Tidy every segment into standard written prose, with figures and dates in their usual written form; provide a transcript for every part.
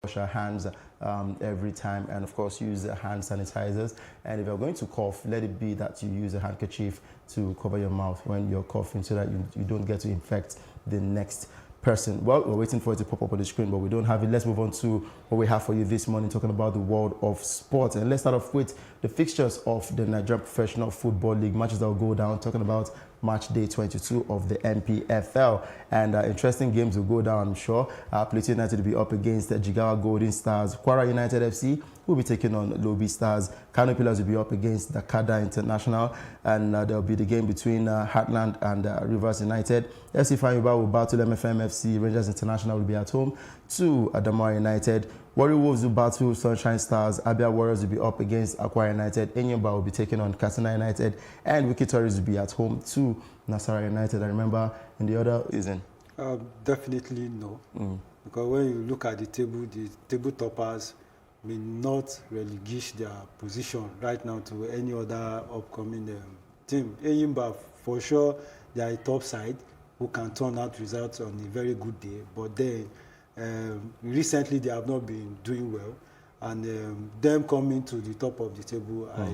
wash our hands every time, and of course use hand sanitizers. And if you're going to cough, let it be that you use a handkerchief to cover your mouth when you're coughing so that you don't get to infect the next person. Well, we're waiting for it to pop up on the screen, but we don't have it. Let's move on to what we have for you this morning, talking about the world of sport. And let's start off with the fixtures of the Niger Professional Football League matches that will go down, talking about match day 22 of the NPFL. And interesting games will go down, I'm sure. Plateau United will be up against the Jigawa Golden Stars. Kwara United FC will be taking on Lobi Stars. Kano Pillars will be up against the Kada International. And there will be the game between Heartland and Rivers United. FC Fanyuba will battle MFM FC. Rangers International will be at home to Adamawa United. Warrior Wolves will battle Sunshine Stars. Abia Warriors will be up against Aqua United. Enyimba will be taking on Katsina United. And Wiki Tories will be at home to Nasarawa United. I remember in the other season. Definitely no. Because when you look at the table toppers may not relegate their position right now to any other upcoming team. Enyimba, for sure, they are a top side who can turn out results on a very good day. But then, recently they have not been doing well, and them coming to the top of the table, I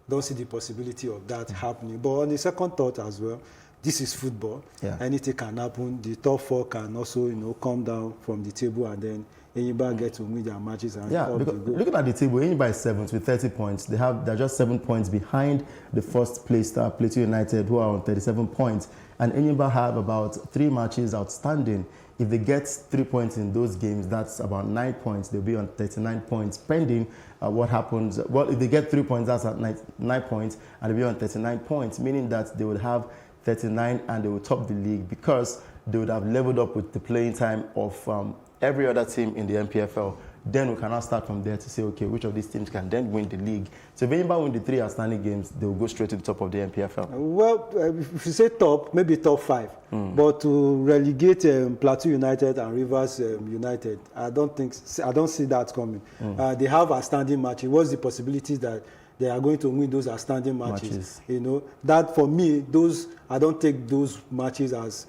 don't see the possibility of that happening. But on the second thought as well, this is football. Yeah. Anything can happen. The top four can also, come down from the table, and then Enyimba get to win their matches. And because looking at the table, Enyimba is 7th with 30 points. They're just 7 points behind the first place Plateau United, who are on 37 points. And Enyimba have about 3 matches outstanding. If they get 3 points in those games, that's about 9 points. They'll be on 39 points, pending what happens. Well, if they get 3 points, that's at 9 points, and they'll be on 39 points, meaning that they would have 39 and they will top the league because they would have leveled up with the playing time of every other team in the NPFL. Then we can now start from there to say, okay, which of these teams can then win the league. So if anybody win the 3 outstanding games, they will go straight to the top of the NPFL. Well, if you say top, maybe top 5. But to relegate Plateau United and Rivers United, I don't see that coming. They have outstanding matches. What's the possibility that they are going to win those outstanding matches? That for me, I don't take those matches as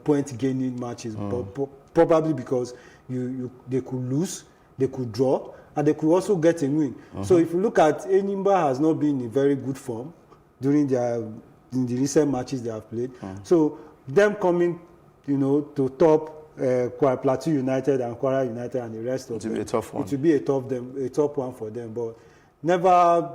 point gaining matches, but probably because they could lose, they could draw, and they could also get a win. So if you look at Enyimba has not been in very good form during in the recent matches they have played. So them coming, to top Plateau United and Kwara United and the rest of them, it will be a tough one. It will be a tough one for them, but never,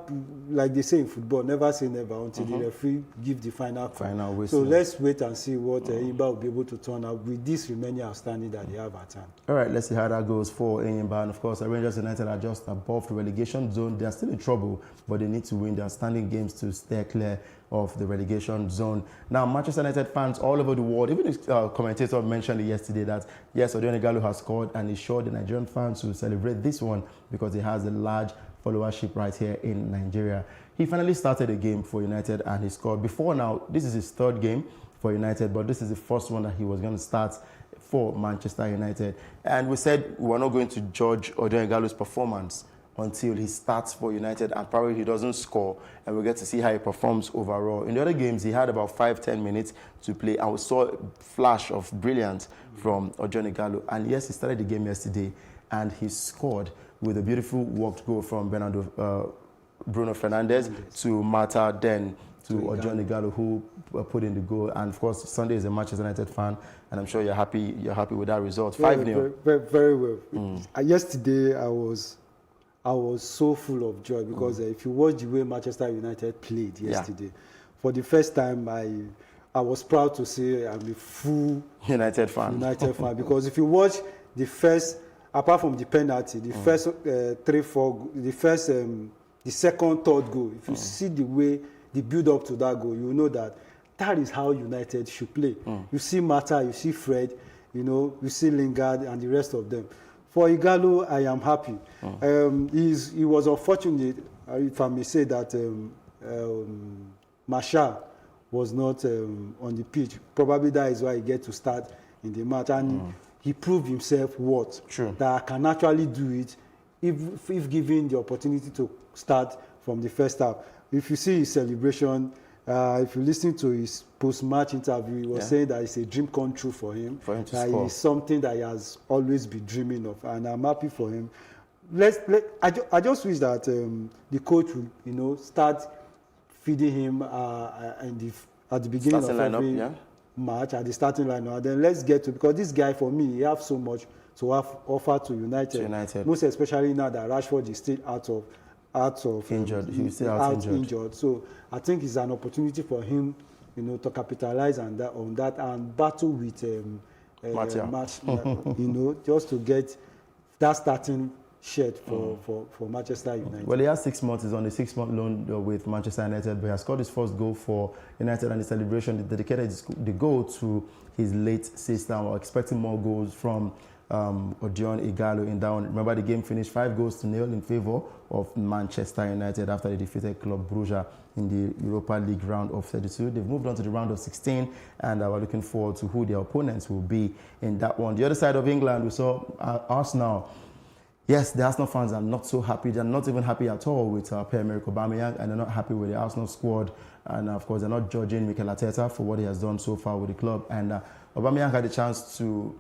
like they say in football, never say never until the referee give the final whistle. So let's wait and see what Enyimba will be able to turn out with this remaining outstanding that they have at hand. All right, let's see how that goes for Enyimba. And of course, the Rangers United are just above the relegation zone. They are still in trouble, but they need to win their outstanding games to stay clear of the relegation zone. Now, Manchester United fans all over the world, even the commentator mentioned yesterday that, yes, Odion Ighalo has scored, and he's sure the Nigerian fans will celebrate this one because he has a large followership right here in Nigeria. He finally started a game for United and he scored. Before now, this is his 3rd game for United, but this is the first one that he was going to start for Manchester United. And we said we were not going to judge Odion Ighalo's performance until he starts for United, and probably he doesn't score, and we get to see how he performs overall. In the other games, he had about 5-10 minutes to play, and we saw a flash of brilliance from Odion Ighalo. And yes, he started the game yesterday, and he scored with a beautiful walked goal from Bruno Fernandes to Mata, then to Odion Ighalo, who put in the goal. And of course, Sunday is a Manchester United fan, and I'm sure you're happy with that result. 5-0. Very, very well. Yesterday, I was so full of joy because if you watch the way Manchester United played yesterday, for the first time, I was proud to say I'm a full United fan. Because if you watch the first, apart from the penalty, the first 3-4, the second, third goal, if you see the way the build up to that goal, you know that is how United should play. You see Mata, you see Fred, you see Lingard and the rest of them. For Ighalo, I am happy. He was unfortunate, if I may say, that Marshall was not on the pitch. Probably that is why he gets to start in the match. And he proved himself that I can actually do it if given the opportunity to start from the first half. If you see his celebration, If you listen to his post-match interview, he was saying that it's a dream come true for him. For him to that score. it's something that he has always been dreaming of, and I'm happy for him. I just wish that the coach would, start feeding him at the beginning of every match, at the starting lineup. And then let's get to, because this guy, for me, he has so much to offer to United. Most especially now that Rashford is still out of injured. He's still out injured. So I think it's an opportunity for him, to capitalize on that and battle with just to get that starting shirt for Manchester United. Well, he has 6 months. He's on a 6-month loan with Manchester United, but he has scored his first goal for United, and the celebration dedicated the goal to his late sister. We're expecting more goals from Odion Ighalo in that one. Remember, the game finished 5-0 in favour of Manchester United after they defeated Club Brugge in the Europa League round of 32. They've moved on to the round of 16, and we're looking forward to who their opponents will be in that one. The other side of England, we saw Arsenal. Yes, the Arsenal fans are not so happy. They're not even happy at all with Pierre-Emerick Aubameyang, and they're not happy with the Arsenal squad. And of course, they're not judging Mikel Arteta for what he has done so far with the club. And Aubameyang had a chance to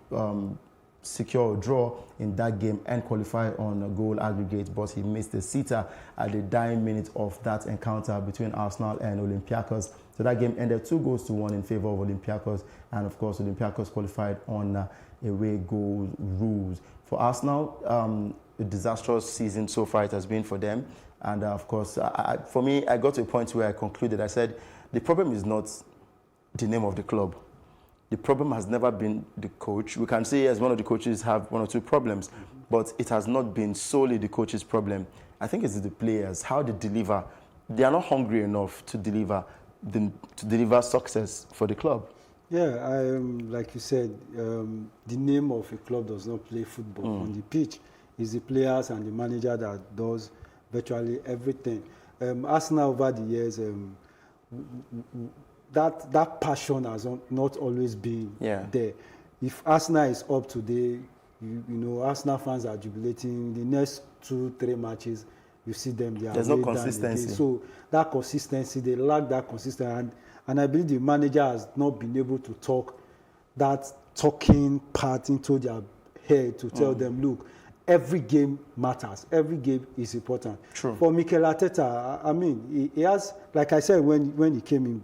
secure a draw in that game and qualify on a goal aggregate, but he missed the sitter at the dying minute of that encounter between Arsenal and Olympiacos. So that game ended 2-1 in favour of Olympiacos, and of course Olympiacos qualified on away goal rules. For Arsenal, a disastrous season so far it has been for them, and of course for me, I got to a point where I concluded, I said the problem is not the name of the club. The problem has never been the coach. We can say as one of the coaches have 1 or 2 problems, but it has not been solely the coach's problem. I think it's the players, how they deliver. They are not hungry enough to deliver success for the club. Yeah, like you said, the name of a club does not play football on the pitch. It's the players and the manager that does virtually everything. Arsenal over the years, that passion has not always been there. If Arsenal is up today, Arsenal fans are jubilating. The next 2-3 matches, you see them. There's no consistency. So that consistency, they lack that consistency. And I believe the manager has not been able to talk that talking part into their head to tell them, look, every game matters. Every game is important. True. For Mikel Arteta, I mean, he has, like I said, when he came in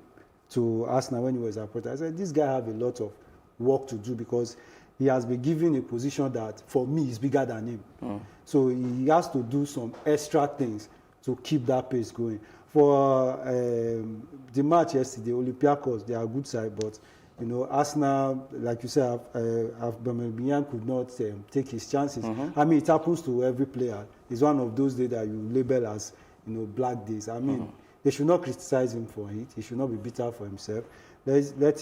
to Arsenal, when he was at Porto, I said, this guy have a lot of work to do because he has been given a position that, for me, is bigger than him. So he has to do some extra things to keep that pace going. For the match yesterday, Olympiacos, they are a good side, but Arsenal, like you said, Aubameyang could not take his chances. I mean, it happens to every player. It's one of those days that you label as black days. I mean, they should not criticize him for it. He should not be bitter for himself. Let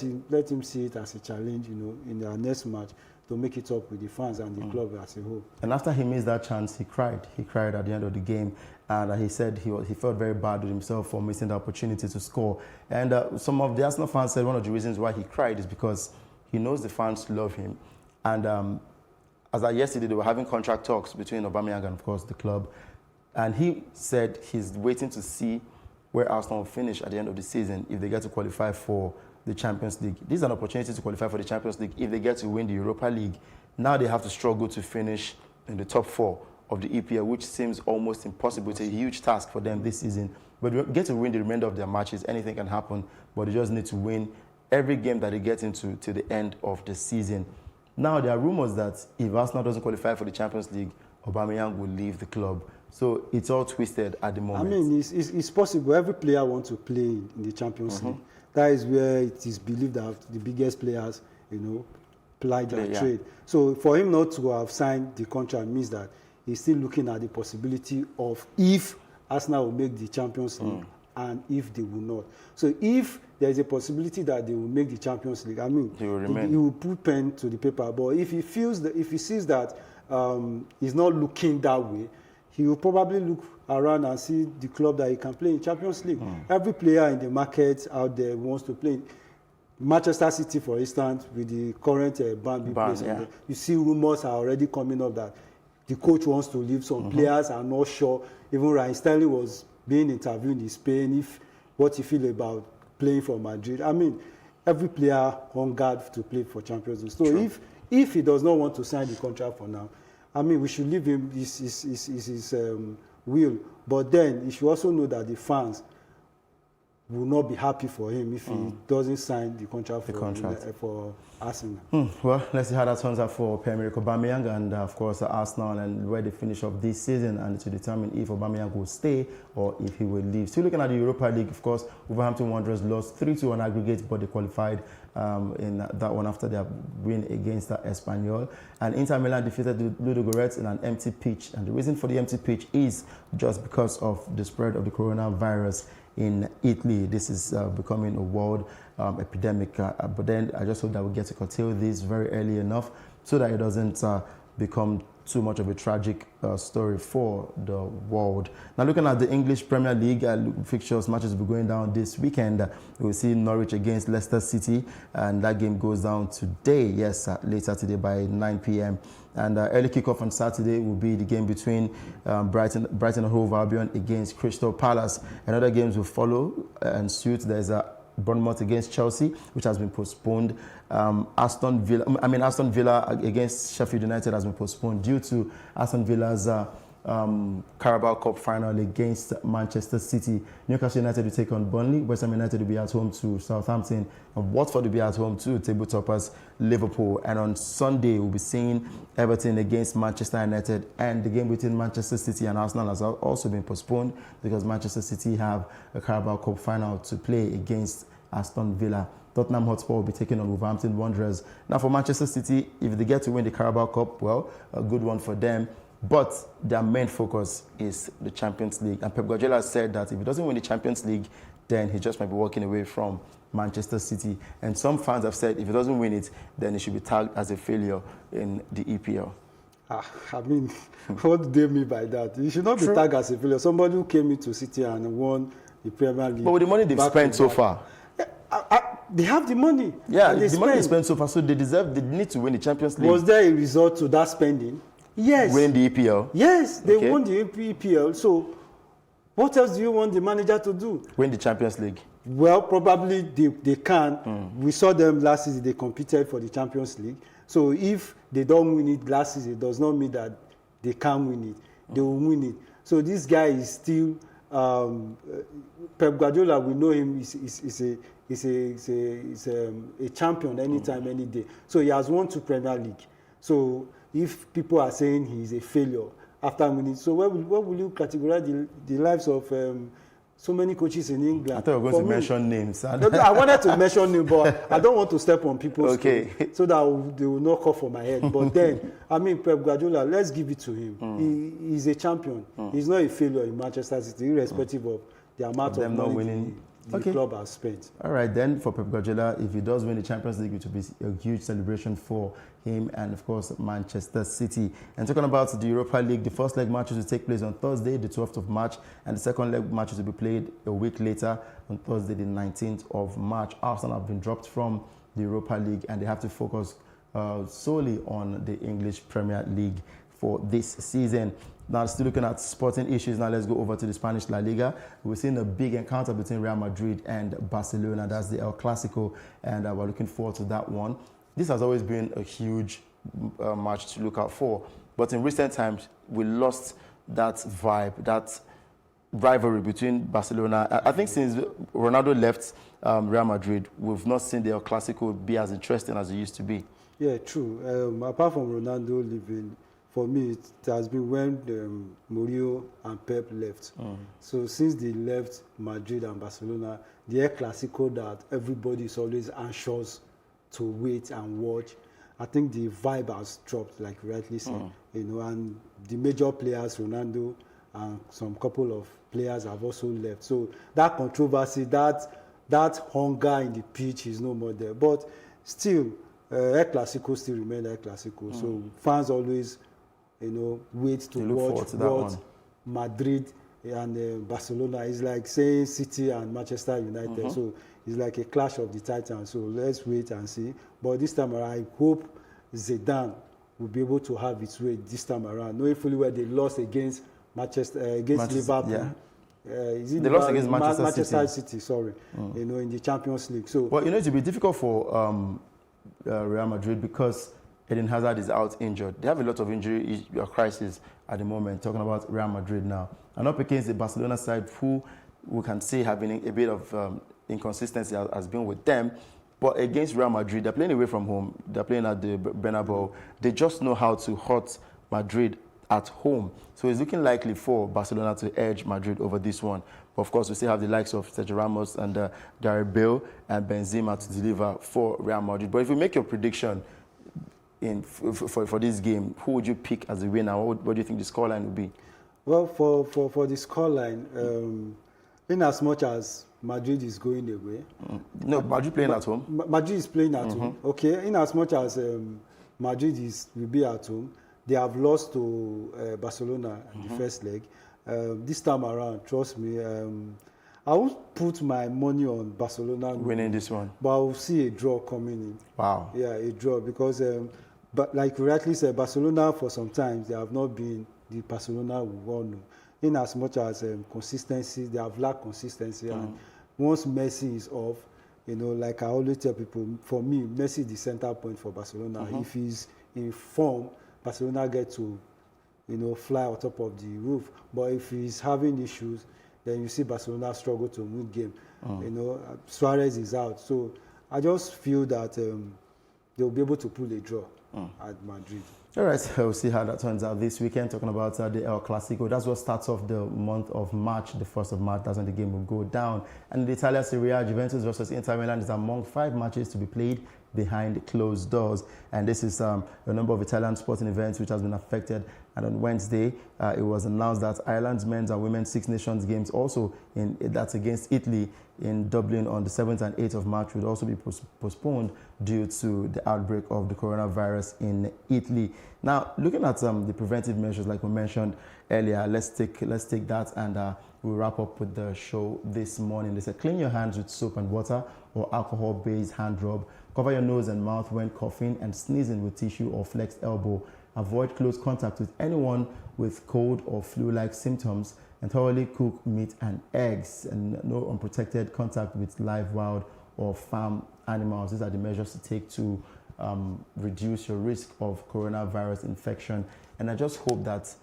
him see it as a challenge, in their next match, to make it up with the fans and the club as a whole. And after he missed that chance, he cried. He cried at the end of the game, and he said he felt very bad with himself for missing the opportunity to score. And some of the Arsenal fans said one of the reasons why he cried is because he knows the fans love him. And as of yesterday, they were having contract talks between Aubameyang and, of course, the club. And he said he's waiting to see where Arsenal will finish at the end of the season if they get to qualify for the Champions League. This is an opportunity to qualify for the Champions League if they get to win the Europa League. Now they have to struggle to finish in the top 4 of the EPL, which seems almost impossible. It's a huge task for them this season. But they get to win the remainder of their matches. Anything can happen, but they just need to win every game that they get into to the end of the season. Now, there are rumors that if Arsenal doesn't qualify for the Champions League, Aubameyang will leave the club. So it's all twisted at the moment. I mean, it's possible. Every player wants to play in the Champions League. That is where it is believed that the biggest players, ply their trade. So for him not to have signed the contract means that he's still looking at the possibility of if Arsenal will make the Champions League and if they will not. So if there is a possibility that they will make the Champions League, I mean, he will remain. He will put pen to the paper. But if he sees that he's not looking that way, he will probably look around and see the club that he can play in Champions League. Every player in the market out there wants to play. Manchester City, for instance, with the current ban in place, you see rumors are already coming up that the coach wants to leave. Some players are not sure. Even Raheem Sterling was being interviewed in Spain what he feel about playing for Madrid. I mean, every player hungered to play for Champions League. So True. if he does not want to sign the contract for now, I mean, we should leave him his will. But then he should also know that the fans will not be happy for him if he doesn't sign the contract for Arsenal. Well, let's see how that turns out for Pierre-Emerick Aubameyang and, of course, Arsenal, and where they finish up this season, and to determine if Aubameyang will stay or if he will leave. Still looking at the Europa League, of course, Wolverhampton Wanderers lost 3-2 on aggregate, but they qualified in that one after their win against Espanyol. And Inter Milan defeated Ludogorets in an empty pitch. And the reason for the empty pitch is just because of the spread of the coronavirus in Italy. This is becoming a world epidemic, but then I just hope that we get to curtail this very early enough so that it doesn't become too much of a tragic story for the world. Now, looking at the English Premier League fixtures, matches will be going down this weekend. We'll see Norwich against Leicester City, and that game goes down today, later today by 9 p.m. And early kickoff on Saturday will be the game between Brighton and Hove Albion against Crystal Palace. And other games will follow and suit. There's a Bournemouth against Chelsea, which has been postponed. Aston Villa against Sheffield United has been postponed due to Aston Villa's Carabao Cup final against Manchester City. Newcastle United will take on Burnley. West Ham United will be at home to Southampton. And Watford will be at home to table toppers Liverpool. And on Sunday, we'll be seeing Everton against Manchester United. And the game between Manchester City and Arsenal has also been postponed because Manchester City have a Carabao Cup final to play against Aston Villa. Tottenham Hotspur will be taking on Wolverhampton Wanderers. Now, for Manchester City, if they get to win the Carabao Cup, well, a good one for them. But their main focus is the Champions League. And Pep Guardiola said that if he doesn't win the Champions League, then he just might be walking away from Manchester City. And some fans have said if he doesn't win it, then he should be tagged as a failure in the EPL. I mean, what do they mean by that? You should not be tagged as a failure. Somebody who came into City and won the Premier League. But with the money they've spent so far. They have the money. Yeah, the money they spent so far, so they need to win the Champions League. Was there a result to that spending? Yes. Winning the EPL? Yes, they won the EPL. So what else do you want the manager to do? Win the Champions League. Well, probably they can. We saw them last season, they competed for the Champions League. So if they don't win it last season, it does not mean that they can't win it. They will win it. So this guy is still, Pep Guardiola, we know him, is a champion anytime, any day. So he has won 2 Premier League. So if people are saying he's a failure after winning, so where will you categorize the lives of so many coaches in England? I thought you were going to mention names. No, I wanted to mention names, but I don't want to step on people's toes so that they will not call for my head. But then, I mean, Pep Guardiola, let's give it to him. He's a champion. He's not a failure in Manchester City, irrespective of the amount of money the club has spent. All right, then for Pep Guardiola, if he does win the Champions League, it will be a huge celebration for him and, of course, Manchester City. And talking about the Europa League, the first leg matches will take place on Thursday, the 12th of March, and the second leg matches will be played a week later on Thursday, the 19th of March. Arsenal have been dropped from the Europa League, and they have to focus solely on the English Premier League for this season. Now, still looking at sporting issues, now let's go over to the Spanish La Liga. We're seeing a big encounter between Real Madrid and Barcelona. That's the El Clasico, and we're looking forward to that one. This has always been a huge match to look out for, but in recent times, we lost that vibe, that rivalry between Barcelona. I think since Ronaldo left Real Madrid, we've not seen the El Clasico be as interesting as it used to be. Yeah, true. Apart from Ronaldo leaving, for me, it has been when Mourinho and Pep left. So since they left Madrid and Barcelona, the El Clasico that everybody is always anxious to wait and watch, I think the vibe has dropped, like you rightly said. You know, and the major players, Ronaldo and some couple of players have also left. So that controversy, that hunger in the pitch is no more there. But still, El Clasico still remains El Clasico. So fans always, you know, wait to watch what Madrid and Barcelona is like saying City and Manchester United. So it's like a clash of the titans. So let's wait and see. But this time around, I hope Zidane will be able to have its way this time around, knowing fully well they lost against Liverpool. They lost against Manchester City. Sorry, in the Champions League. So, well, it will be difficult for Real Madrid because Eden Hazard is out injured. They have a lot of injury crisis at the moment. Talking about Real Madrid now, and up against the Barcelona side, who we can say have been a bit of inconsistency has been with them. But against Real Madrid, they're playing away from home. They're playing at the Bernabeu. They just know how to hurt Madrid at home. So it's looking likely for Barcelona to edge Madrid over this one. But of course, we still have the likes of Sergio Ramos and Gareth Bale and Benzema to deliver for Real Madrid. But if you make your prediction for this game, who would you pick as a winner? What do you think the scoreline would be? Well, for the scoreline, in as much as Madrid is going away. No, Madrid playing at home. Madrid is playing at home. Okay, in as much as Madrid will be at home, they have lost to Barcelona in the first leg. This time around, trust me, I won't put my money on Barcelona winning this one, but I will see a draw coming in. Wow. Yeah, a draw because, but like you rightly said, Barcelona for some time they have not been the Barcelona we all know. In as much as consistency, they have lacked consistency, and once Messi is off, like I always tell people, for me, Messi is the center point for Barcelona. If he's in form, Barcelona get to, fly on top of the roof. But if he's having issues, then you see Barcelona struggle to win game. Suarez is out, so I just feel that they'll be able to pull a draw at Madrid. All right, we'll see how that turns out this weekend. Talking about the El Clasico, that's what starts off the month of March, the 1st of March. That's when the game will go down. And the Italia Serie A, Juventus versus Inter Milan is among 5 matches to be played behind closed doors. And this is a number of Italian sporting events which has been affected. And on Wednesday, it was announced that Ireland's men's and women's Six Nations games also that's against Italy in Dublin on the 7th and 8th of March would also be postponed due to the outbreak of the coronavirus in Italy. Now, looking at the preventive measures like we mentioned earlier, let's take that and we'll wrap up with the show this morning. They said clean your hands with soap and water or alcohol-based hand rub. Cover your nose and mouth when coughing and sneezing with tissue or flexed elbow. Avoid close contact with anyone with cold or flu-like symptoms, and thoroughly cook meat and eggs, and no unprotected contact with live, wild or farm animals. These are the measures to take to reduce your risk of coronavirus infection. And I just hope that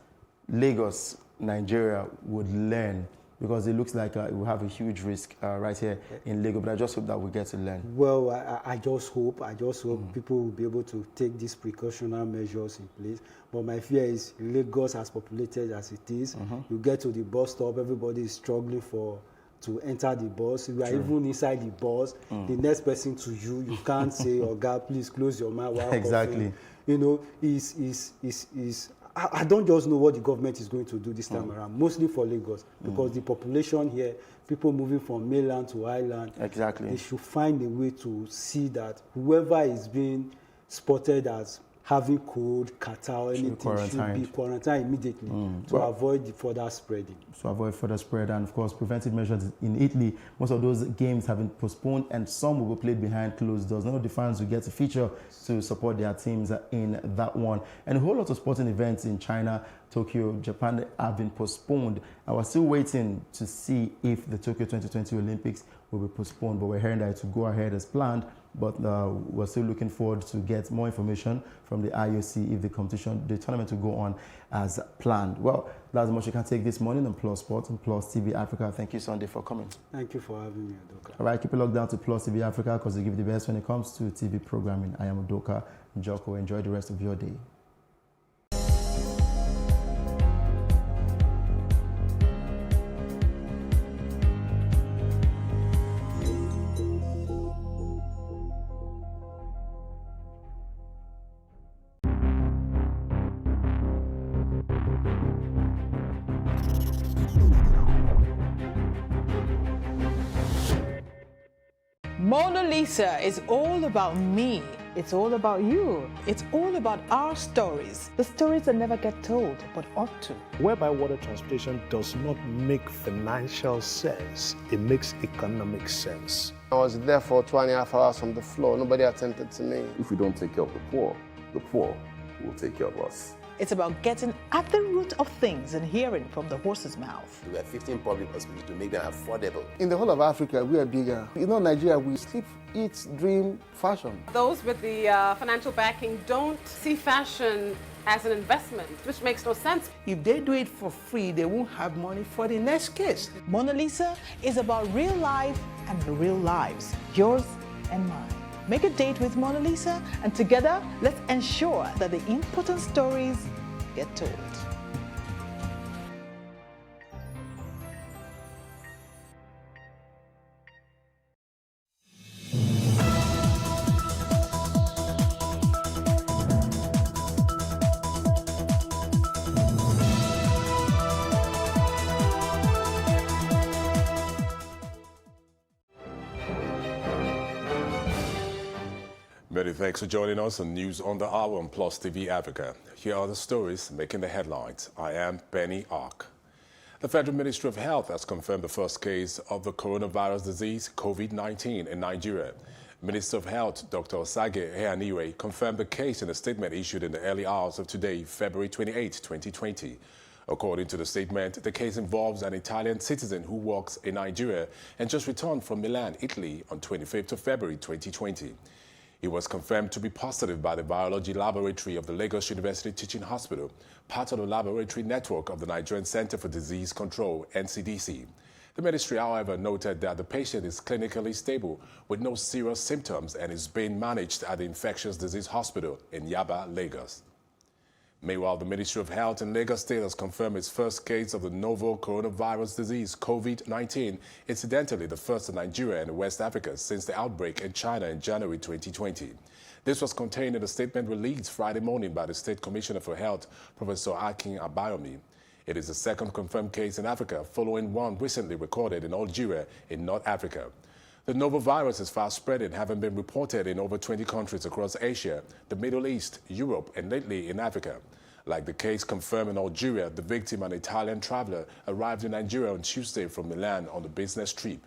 Lagos, Nigeria would learn, because it looks like it will have a huge risk right here in Lagos, but I just hope that we get to learn. Well, I just hope people will be able to take these precautionary measures in place. But my fear is Lagos, as populated as it is, you get to the bus stop, everybody is struggling to enter the bus. You are even inside the bus, the next person to you can't say, "Oh God, please close your mouth." Exactly. I don't just know what the government is going to do this time around, mostly for Lagos, because the population here, people moving from mainland to island, exactly, they should find a way to see that whoever is being spotted as having cold, catarrh, or anything should be quarantined immediately to avoid the further spreading. To avoid further spread, and of course, preventive measures in Italy. Most of those games have been postponed, and some will be played behind closed doors. None of the fans will get to feature to support their teams in that one. And a whole lot of sporting events in China, Tokyo, Japan have been postponed. I was still waiting to see if the Tokyo 2020 Olympics will be postponed, but we're hearing that it will go ahead as planned. But we're still looking forward to get more information from the IOC if the tournament will go on as planned. Well, that's as much you can take this morning on Plus Sports and Plus TV Africa. Thank you, Sunday, for coming. Thank you for having me, Udoka. All right, keep it locked down to Plus TV Africa, because they give you the best when it comes to TV programming. I am Udoka Njoko. Enjoy the rest of your day. Mona Lisa is all about me. It's all about you. It's all about our stories. The stories that never get told, but ought to. Whereby water transportation does not make financial sense, it makes economic sense. I was there for 2.5 hours on the floor. Nobody attended to me. If we don't take care of the poor will take care of us. It's about getting at the root of things and hearing from the horse's mouth. We are 15 public hospitals to make them affordable. In the whole of Africa, we are bigger. You know, Nigeria, we sleep, eat, dream, fashion. Those with the financial backing don't see fashion as an investment, which makes no sense. If they do it for free, they won't have money for the next case. Mona Lisa is about real life and real lives, yours and mine. Make a date with Mona Lisa, and together, let's ensure that the important stories get told. Many thanks for joining us on News on the Hour on Plus TV Africa. Here are the stories making the headlines. I am Benny Ark. The Federal Ministry of Health has confirmed the first case of the coronavirus disease, COVID-19, in Nigeria. Minister of Health, Dr. Osage Eaniwe, confirmed the case in a statement issued in the early hours of today, February 28, 2020. According to the statement, the case involves an Italian citizen who works in Nigeria and just returned from Milan, Italy on 25th of February 2020. He was confirmed to be positive by the Virology Laboratory of the Lagos University Teaching Hospital, part of the laboratory network of the Nigerian Center for Disease Control, NCDC. The ministry, however, noted that the patient is clinically stable with no serious symptoms and is being managed at the Infectious Disease Hospital in Yaba, Lagos. Meanwhile, the Ministry of Health in Lagos State has confirmed its first case of the novel coronavirus disease, COVID-19, incidentally the first in Nigeria and West Africa since the outbreak in China in January 2020. This was contained in a statement released Friday morning by the State Commissioner for Health, Professor Akin Abayomi. It is the second confirmed case in Africa, following one recently recorded in Algeria in North Africa. The novel virus is fast-spreading, having been reported in over 20 countries across Asia, the Middle East, Europe, and lately in Africa. Like the case confirmed in Algeria, the victim, an Italian traveler, arrived in Nigeria on Tuesday from Milan on a business trip.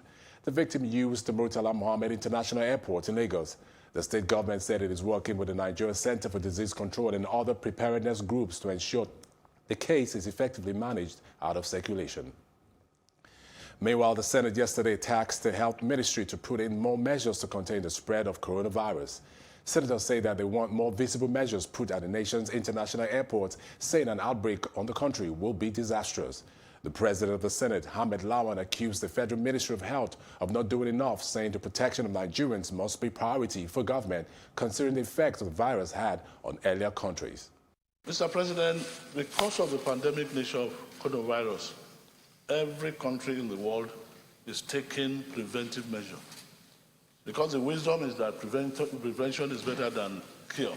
The victim used the Murtala Mohammed International Airport in Lagos. The state government said it is working with the Nigeria Center for Disease Control and other preparedness groups to ensure the case is effectively managed out of circulation. Meanwhile, the Senate yesterday tasked the Health Ministry to put in more measures to contain the spread of coronavirus. Senators say that they want more visible measures put at the nation's international airports, saying an outbreak on the country will be disastrous. The president of the Senate, Ahmed Lawan, accused the Federal Ministry of Health of not doing enough, saying the protection of Nigerians must be priority for government, considering the effects the virus had on earlier countries. Mr. President, because of the pandemic nature of coronavirus, every country in the world is taking preventive measures. Because the wisdom is that prevention is better than cure.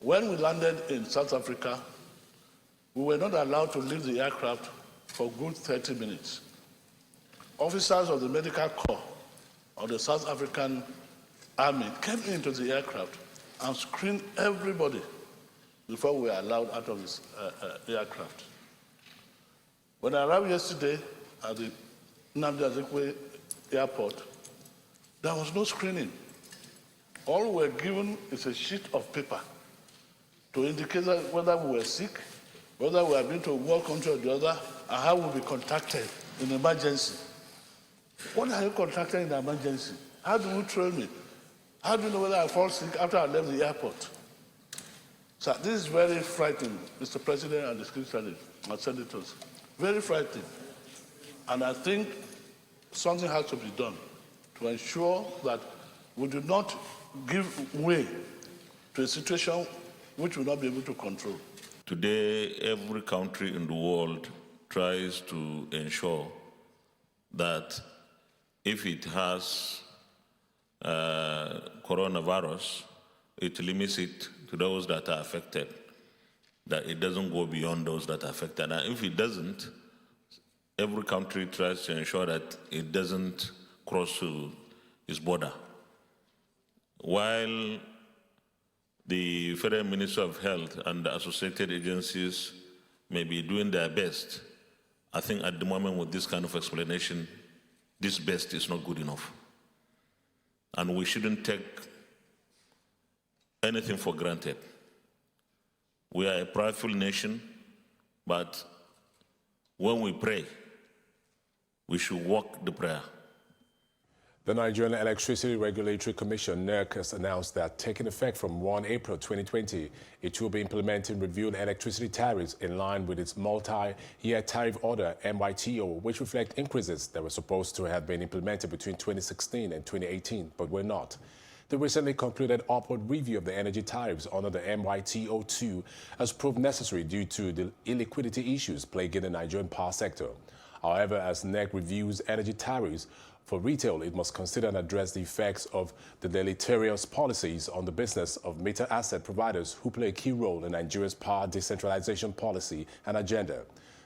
When we landed in South Africa, we were not allowed to leave the aircraft for a good 30 minutes. Officers of the Medical Corps of the South African Army came into the aircraft and screened everybody before we were allowed out of this aircraft. When I arrived yesterday at the Nnamdi Azikiwe airport, there was no screening. All we were given is a sheet of paper to indicate whether we were sick, whether we had been to one country or the other, and how we'll be contacted in emergency. What are you contacted in emergency? How do you train me? How do you know whether I fall sick after I left the airport? So this is very frightening, Mr. President and the Secretary and Senators. Very frightening. And I think something has to be done to ensure that we do not give way to a situation which we will not be able to control. Today, every country in the world tries to ensure that if it has coronavirus, it limits it to those that are affected, that it doesn't go beyond those that are affected. And if it doesn't, every country tries to ensure that it doesn't cross to its border. While the Federal Ministry of Health and the associated agencies may be doing their best, I think at the moment with this kind of explanation, this best is not good enough. And we shouldn't take anything for granted. We are a prideful nation, but when we pray, we should walk the prayer. The Nigerian Electricity Regulatory Commission, NERC, has announced that taking effect from 1 April 2020, it will be implementing reviewed electricity tariffs in line with its multi-year tariff order, MYTO, which reflect increases that were supposed to have been implemented between 2016 and 2018, but were not. The recently concluded upward review of the energy tariffs under the MYTO2 has proved necessary due to the illiquidity issues plaguing the Nigerian power sector. However, as NERC reviews energy tariffs for retail, it must consider and address the effects of the deleterious policies on the business of meter asset providers who play a key role in Nigeria's power decentralization policy and agenda.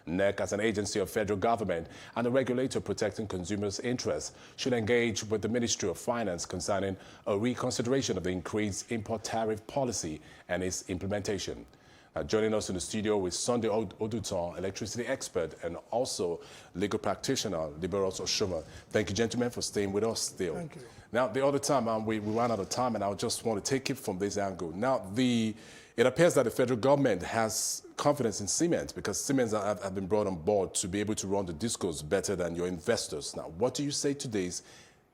NERC, as an agency of federal government and a regulator protecting consumers' interests, should engage with the Ministry of Finance concerning a reconsideration of the increased import tariff policy and its implementation. Joining us in the studio is Sunday Oduton, electricity expert and also legal practitioner, Liberos Oshoma. Thank you, gentlemen, for staying with us still. Thank you. Now, the other time, we ran out of time, and I just want to take it from this angle. Now, it appears that the federal government has confidence in Siemens because Siemens have been brought on board to be able to run the discos better than your investors. Now, what do you say to this,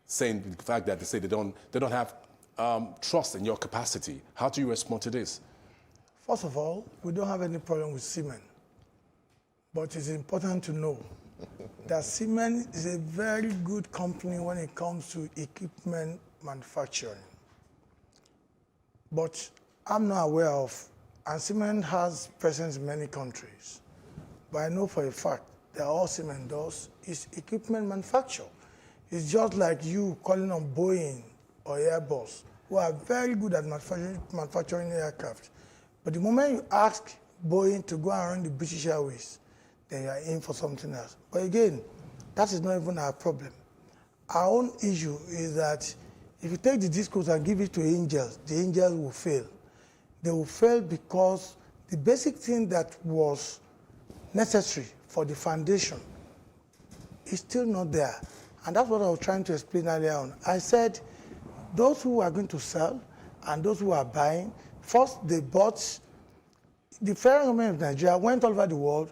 saying the fact that they say they don't have trust in your capacity? How do you respond to this? First of all, we don't have any problem with Siemens. But it's important to know that Siemens is a very good company when it comes to equipment manufacturing. But I'm not aware of, and Siemens has presence in many countries, but I know for a fact that all Siemens does is equipment manufacture. It's just like you calling on Boeing or Airbus, who are very good at manufacturing aircraft. But the moment you ask Boeing to go around the British Airways, then you are in for something else. But again, that is not even our problem. Our own issue is that if you take the discos and give it to angels, the angels will fail. They will fail because the basic thing that was necessary for the foundation is still not there. And that's what I was trying to explain earlier on. I said those who are going to sell and those who are buying, first they bought, the federal government of Nigeria went all over the world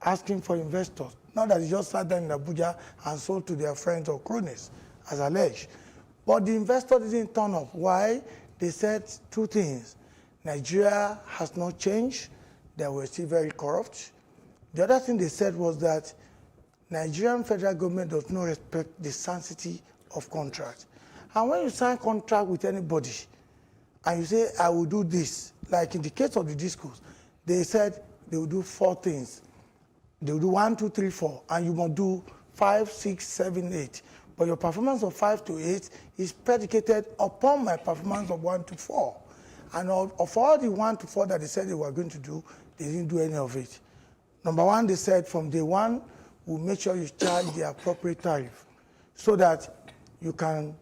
asking for investors. Not that they just sat down in Abuja and sold to their friends or cronies, as alleged. But the investor didn't turn up. Why? They said two things. Nigeria has not changed. They were still very corrupt. The other thing they said was that Nigerian federal government does not respect the sanctity of contract. And when you sign contract with anybody, and you say, I will do this, like in the case of the discos, they said they will do 4 things. They will do 1, 2, 3, 4, and you must do 5, 6, 7, 8. But your performance of 5 to 8 is predicated upon my performance of 1 to 4. And of all the 1 to 4 that they said they were going to do, they didn't do any of it. Number one, they said from day one, we'll make sure you charge the appropriate tariff so that you can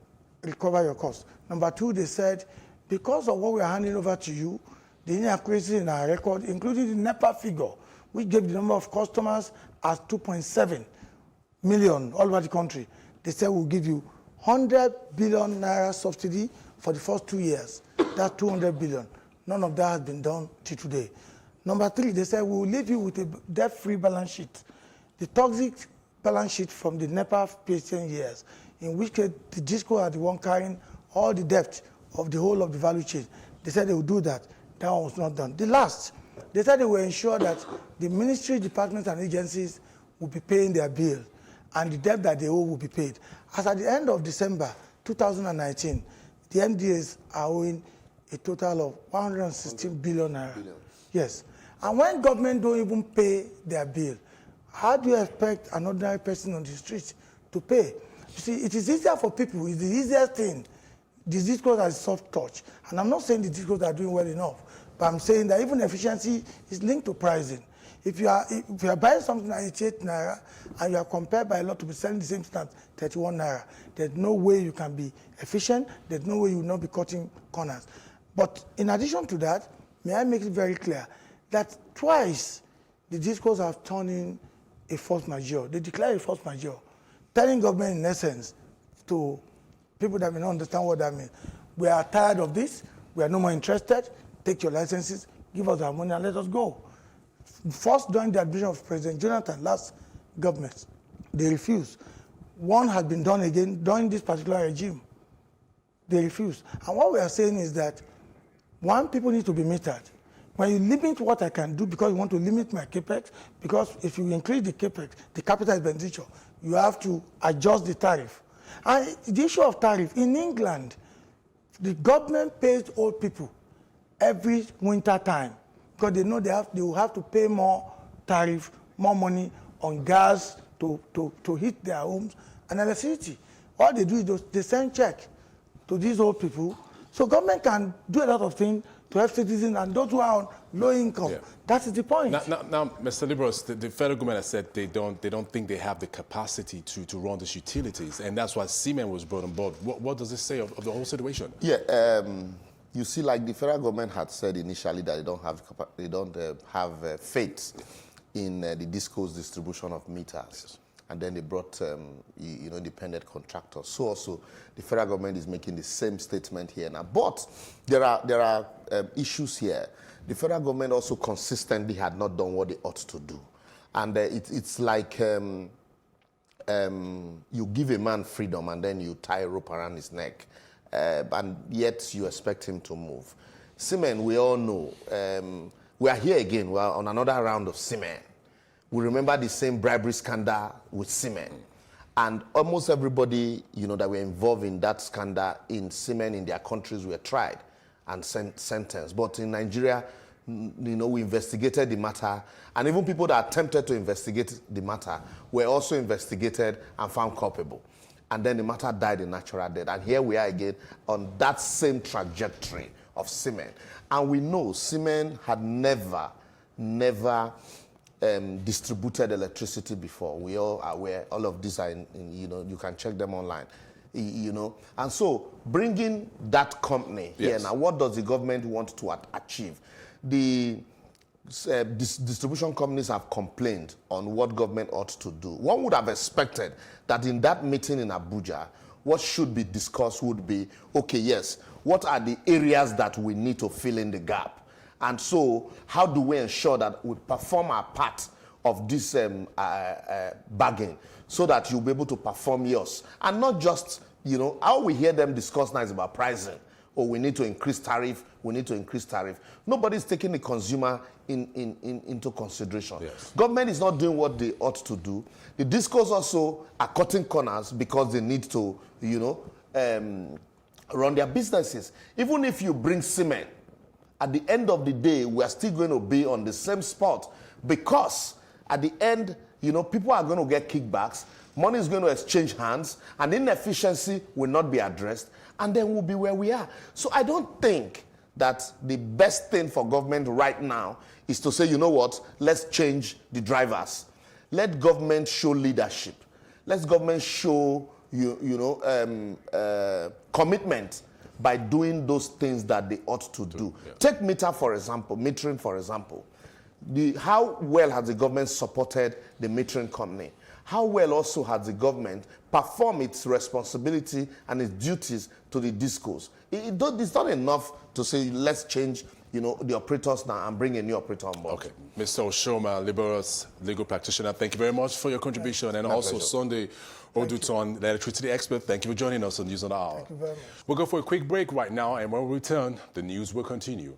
recover your costs. Number two, they said, because of what we are handing over to you, the inaccuracy in our record, including the NEPA figure, which gave the number of customers as 2.7 million all over the country, they said we'll give you 100 billion naira subsidy for the first 2 years. That's 200 billion. None of that has been done till today. Number three, they said we will leave you with a debt-free balance sheet. The toxic balance sheet from the NEPA Pageant years, in which the DISCO are the one carrying all the debt of the whole of the value chain. They said they would do that. That one was not done. The last, they said they will ensure that the ministry, departments, and agencies will be paying their bill, and the debt that they owe will be paid. As at the end of December 2019, the MDAs are owing a total of 116 billion naira. Yes. And when government don't even pay their bill, how do you expect an ordinary person on the street to pay? You see, it is easier for people. It's the easiest thing. The discos are soft touch. And I'm not saying the discos are doing well enough, but I'm saying that even efficiency is linked to pricing. If you are buying something at 88 naira and you are compared by a lot to be selling the same thing at 31 naira, there's no way you can be efficient. There's no way you will not be cutting corners. But in addition to that, may I make it very clear that twice the discos have turned in a force majeure. They declare a force majeure, telling government in essence to people that may not understand what that means. We are tired of this. We are no more interested. Take your licenses. give us our money and let us go. First, during the administration of President Jonathan, last government, they refused. One has been done again during this particular regime. They refused. And what we are saying is that, one, people need to be metered. When you limit what I can do because you want to limit my capex, because if you increase the capex, the capital expenditure, you have to adjust the tariff. And the issue of tariff, in England, the government pays old people every winter time because they know they will have to pay more tariff, more money on gas to heat their homes and electricity. All they do is they send check to these old people. So government can do a lot of things to help citizens and those who are on low income. Yeah. That is the point. Now Mr. Liberos, the federal government has said they don't think they have the capacity to run these utilities, and that's why Siemens was brought on board. What does this say of the whole situation? Yeah, you see, like the federal government had said initially that they don't have faith in the DISCO's distribution of meters. Yes. And then they brought independent contractors. So also the federal government is making the same statement here now. But there are issues here. The federal government also consistently had not done what they ought to do. And it's like you give a man freedom and then you tie a rope around his neck. And yet you expect him to move. Siemens, we all know, we are here again. We are on another round of Siemens. We remember the same bribery scandal with Siemens. And almost everybody, that were involved in that scandal in Siemens in their countries were tried and sentenced. But in Nigeria, we investigated the matter. And even people that attempted to investigate the matter were also investigated and found culpable. And then the matter died a natural death. And here we are again on that same trajectory of Siemens. And we know Siemens had never distributed electricity before. We all are aware. All of these are you can check them online. And so bringing that company here now, what does the government want to achieve? The distribution companies have complained on what government ought to do. One would have expected that in that meeting in Abuja, what should be discussed would be, okay, yes, what are the areas that we need to fill in the gap? And so how do we ensure that we perform our part of this bargain so that you'll be able to perform yours? And not just, how we hear them discuss now is about pricing. Oh, we need to increase tariff, we need to increase tariff. Nobody's taking the consumer into consideration. Yes. Government is not doing what they ought to do. The DISCOs also are cutting corners because they need to, run their businesses. Even if you bring cement, at the end of the day, we are still going to be on the same spot because at the end, people are going to get kickbacks, money is going to exchange hands, and inefficiency will not be addressed, and then we'll be where we are. So I don't think that the best thing for government right now is to say, you know what, let's change the drivers. Let government show leadership. Let government show, commitment by doing those things that they ought to do. Yeah. Take metering, for example. How well has the government supported the metering company? How well also has the government performed its responsibility and its duties to the DISCOs? It's not enough to say, let's change the operators now and bring a new operator on board. Okay. Mr. Oshoma, Liberos, legal practitioner, thank you very much for your contribution. And also pleasure. Sunday Oduton, the electricity expert, thank you for joining us on News on the Hour. Thank you very much. We'll go for a quick break right now, and when we return, the news will continue.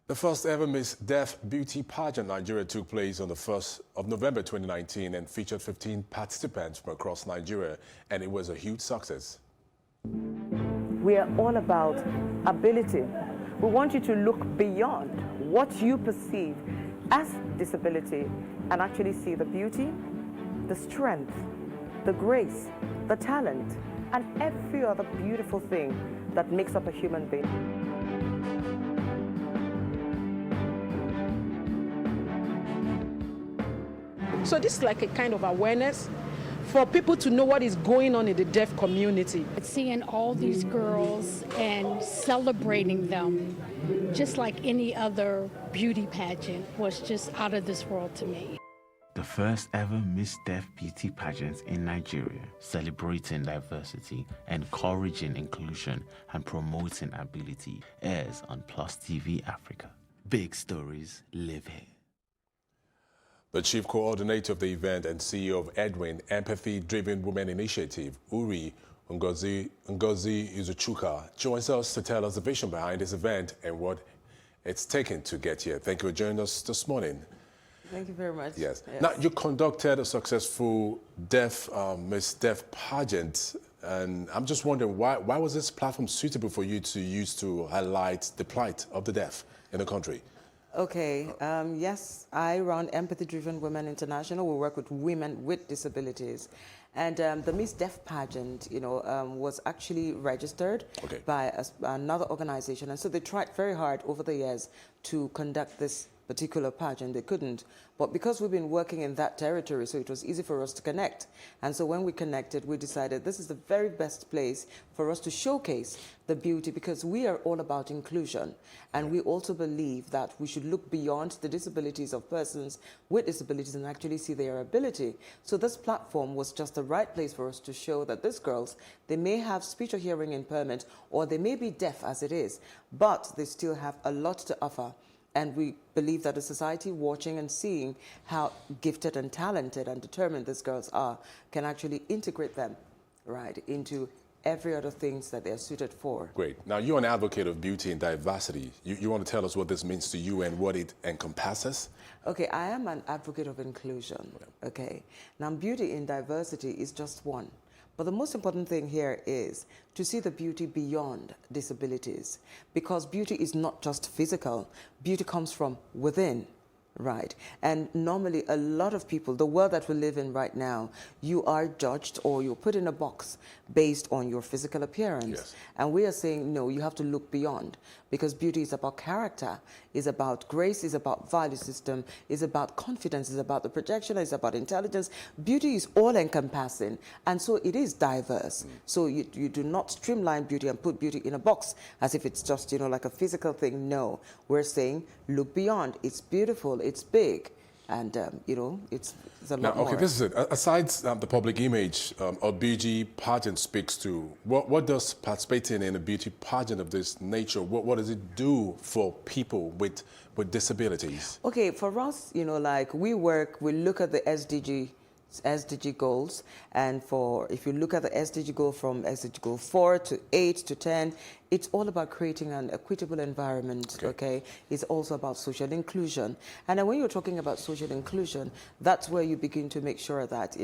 The first ever Miss Deaf Beauty Pageant Nigeria took place on the 1st of November 2019 and featured 15 participants from across Nigeria, and it was a huge success. We are all about ability. We want you to look beyond what you perceive as disability and actually see the beauty, the strength, the grace, the talent, and every other beautiful thing that makes up a human being. So this is like a kind of awareness for people to know what is going on in the deaf community. Seeing all these girls and celebrating them just like any other beauty pageant, was just out of this world to me. The first ever Miss Deaf Beauty Pageant in Nigeria, celebrating diversity, encouraging inclusion, and promoting ability, airs on Plus TV Africa. Big stories live here. The chief coordinator of the event and CEO of Edwin Empathy Driven Women Initiative, Uri Ngozi Izuchuka, joins us to tell us the vision behind this event and what it's taken to get here. Thank you for joining us this morning. Thank you very much. Yes. Now, you conducted a successful Miss Deaf pageant, and I'm just wondering, why was this platform suitable for you to use to highlight the plight of the deaf in the country? Okay, yes, I run Empathy Driven Women International. We work with women with disabilities. And the Miss Deaf pageant, was actually registered by another organization. And so they tried very hard over the years to conduct this particular pageant. They couldn't. But because we've been working in that territory, so it was easy for us to connect. And so when we connected, we decided this is the very best place for us to showcase the beauty, because we are all about inclusion. And we also believe that we should look beyond the disabilities of persons with disabilities and actually see their ability. So this platform was just the right place for us to show that these girls, they may have speech or hearing impairment, or they may be deaf as it is, but they still have a lot to offer. And we believe that a society watching and seeing how gifted and talented and determined these girls are can actually integrate them, right, into every other things that they're suited for. Great. Now, you're an advocate of beauty and diversity. You want to tell us what this means to you and what it encompasses? Okay, I am an advocate of inclusion, okay? Now, beauty in diversity is just one. But the most important thing here is to see the beauty beyond disabilities, because beauty is not just physical. Beauty comes from within, right? And normally a lot of people, the world that we live in right now, you are judged or you're put in a box based on your physical appearance. Yes. And we are saying, no, you have to look beyond, because beauty is about character, is about grace, is about value system, is about confidence, is about the projection, is about intelligence. Beauty is all encompassing, and so it is diverse. So you do not streamline beauty and put beauty in a box as if it's just, like a physical thing. No, we're saying look beyond. It's beautiful, it's big. And, it's a lot more. Okay, this is it. Aside the public image a beauty pageant speaks to, what does participating in a beauty pageant of this nature, what does it do for people with disabilities? Okay, for us, we look at the SDG goals, and if you look at the SDG goal from SDG goal 4 to 8 to 10, it's all about creating an equitable environment, okay? It's also about social inclusion. And then when you're talking about social inclusion, that's where you begin to make sure that,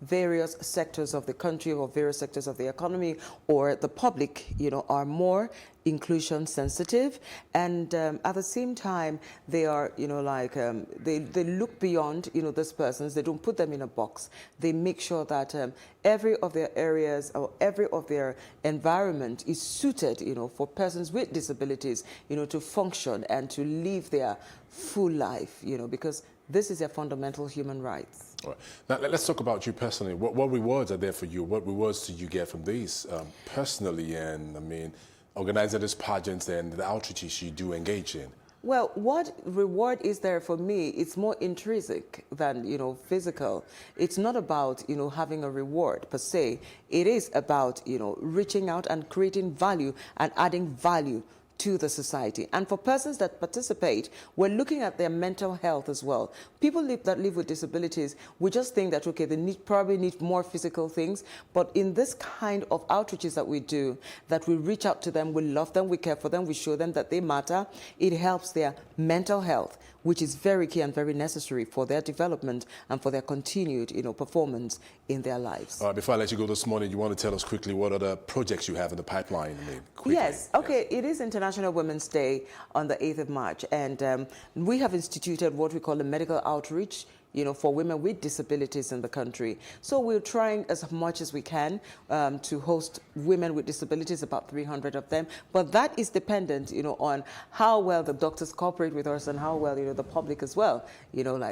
various sectors of the country or various sectors of the economy or the public, are more inclusion sensitive, and at the same time they are they look beyond these persons. They don't put them in a box. They make sure that every of their areas or every of their environment is suited for persons with disabilities to function and to live their full life, because this is their fundamental human rights. All right. Now, let's talk about you personally. What rewards are there for you? What rewards do you get from these personally? And organizing these pageants and the outreaches you do engage in? Well, what reward is there for me? It's more intrinsic than, physical. It's not about, having a reward per se. It is about, reaching out and creating value and adding value to the society. And for persons that participate, we're looking at their mental health as well. People that live with disabilities, we just think that, okay, they probably need more physical things, but in this kind of outreaches that we do, that we reach out to them, we love them, we care for them, we show them that they matter, it helps their mental health, which is very key and very necessary for their development and for their continued, performance in their lives. All right, before I let you go this morning, you want to tell us quickly what other projects you have in the pipeline? Quickly. Yes, okay, it is International Women's Day on the 8th of March, and we have instituted what we call a medical outreach, for women with disabilities in the country. So we're trying as much as we can to host women with disabilities, about 300 of them. But that is dependent, on how well the doctors cooperate with us and how well, the public as well,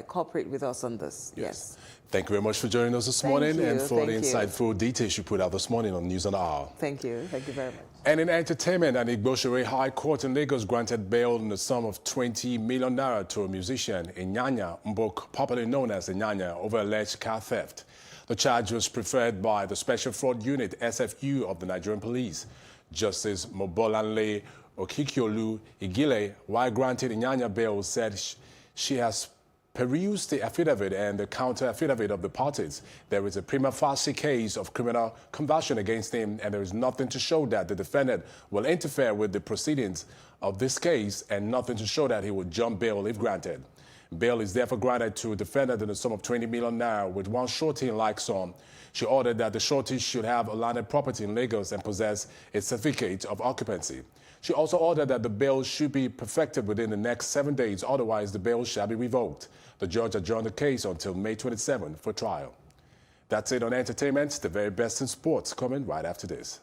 cooperate with us on this. Yes. Thank you very much for joining us this morning and for the Thank you. insightful details you put out this morning on News on the Hour. Thank you. Thank you very much. And in entertainment, an Igboshere High Court in Lagos granted bail in the sum of 20 million naira to a musician, Inyanya Mbok, popularly known as Inyanya, over alleged car theft. The charge was preferred by the Special Fraud Unit, SFU, of the Nigerian Police. Justice Mobolanle Okikiolu Igile, while granting Inyanya bail, said she has perused the affidavit and the counter-affidavit of the parties. There is a prima facie case of criminal conversion against him, and there is nothing to show that the defendant will interfere with the proceedings of this case and nothing to show that he will jump bail if granted. Bail is therefore granted to a defendant in the sum of 20 million naira with one shorty in like sum. She ordered that the shorty should have a landed property in Lagos and possess a certificate of occupancy. She also ordered that the bail should be perfected within the next 7 days, otherwise the bail shall be revoked. The judge adjourned the case until May 27 for trial. That's it on entertainment. The very best in sports coming right after this.